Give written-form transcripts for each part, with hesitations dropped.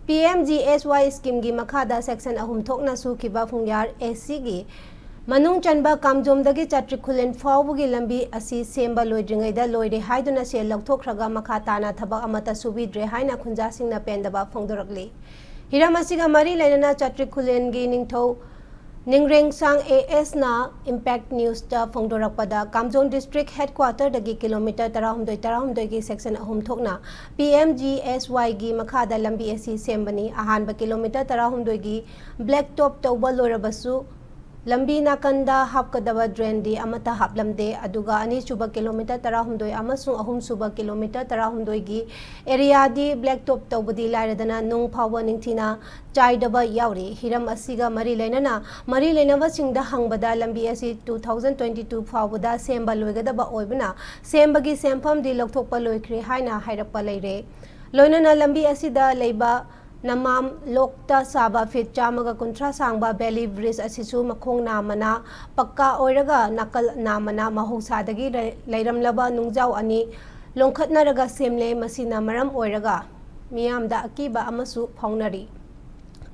PMGSY scheme gi makhada section ahum thokna su kiba fungyar AC gi manung chanba kamjomdagi Chatric khulen fawbugi lambi asi semba loidringaida loide haiduna se lokthokraga makhatana thabak amata subidre haina khunja singna pendaba phongdorakli hiramasiga mari lainana Chatric khulen gi ningthau Ningreng sang AS na Impact News ta phongdorakpada Kamjong District Headquarter dagi kilometer 100 gi section ahum thokna PMGSY gi makhada lambi asi sembani ahanba kilometer 100 gi black top tawba lorabasu lambi nakanda hapkadaba drain di amata haplamde aduga ani suba kilometer 100 amasung ahum suba kilometer 100 gi area di black top tawbadi lairadana nung phawa ningthina chaidaba yauri hiram asiga mari lainaba singda hangbada lambi asi 2022 phawada semba loigadaba oibna sembagi sempham di lokthokpa loikre haina hairappa leire loinana lambi asida leiba Namam Lokta Saba Fit Chamaga Contra Sangba Belly Bridge Asisu Makong Namana Paka Oraga Nakal Namana Mahusadagi Lairam Laba Nungjaw Ani Longkatna Raga Semle Masina Maram Oraga Miam da Akiba Amasu Paunari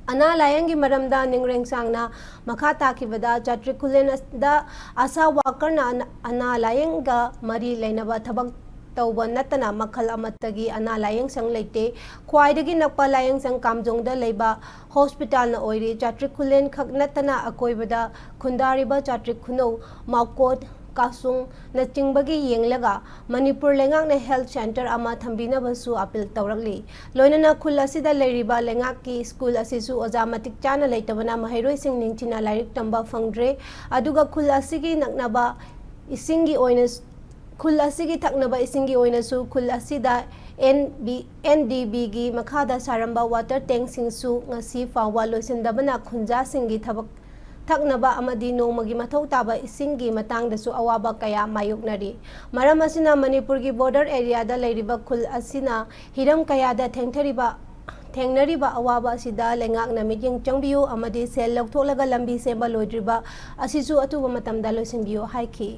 Ana Layangi Maramda Ningreng Sangna Makata Kivada Chatric khulen da Asa Wakarna Ana Layanga Mari Lainaba Tabak Tauba natana makhal amatagi ana layang sang leite khwaidagi nakpa layang sang kamjongda leiba hospital na oiri Chatric khulen khak natana akoibada khundariba Chatric khuno maukot kasung na tingbagi yenglaga Manipur lengak na health center ama thambina basu apil tawrakli loinana khul asida leiriba lengak ki school asisu oja matik chana leitabana mahairoi sing ningchina lairik tamba phangdre aduga khul asigi naknaba isingi oina khul asigi thaknaba isingi oinasu khul asida NDB gi makhada saramba water tank singsu ngasi fawa loisindabana khunja singi thabak thaknaba amadi nomagi mathau taba isingi matangdasu awaba kaya mayuknari maram asina Manipur gi border area da leiriba khul asina hiram kaya da thengnariba awaba asida lengak na meeting changbiu amadi sel loktholaga lambi semba loidriba asisu atuba matamda loisinbiu haiki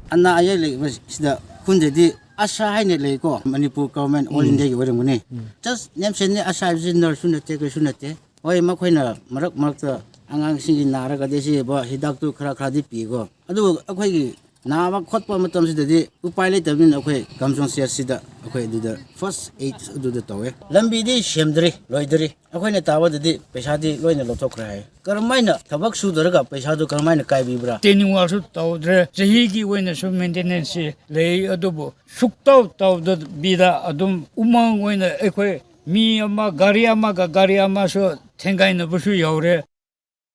Anna ayay like sida kunjadi asa hay ne like ko Manipur government all India gi mune just nem sen ne asa jinner sunate ko sunate oi makhoina marak ta angang singi naraga desi ba hidak tu khara di pi go adu akhoi gi nawa khotpa matam sidadi upai le tabin akhoi Kamjong sida akhoi duda first aid duda tawe lambi di shemdri loidri akhoi ne tawa dadi paisa di loina lothokra hai karmaina thabak sudaraga paisa du karmaina kai bibra training wasu tawdre jahi gi oina su maintenance lei adubu suktaw tawda bida adum umang oina akhoi mi ama gari ama so thengai na busu yaure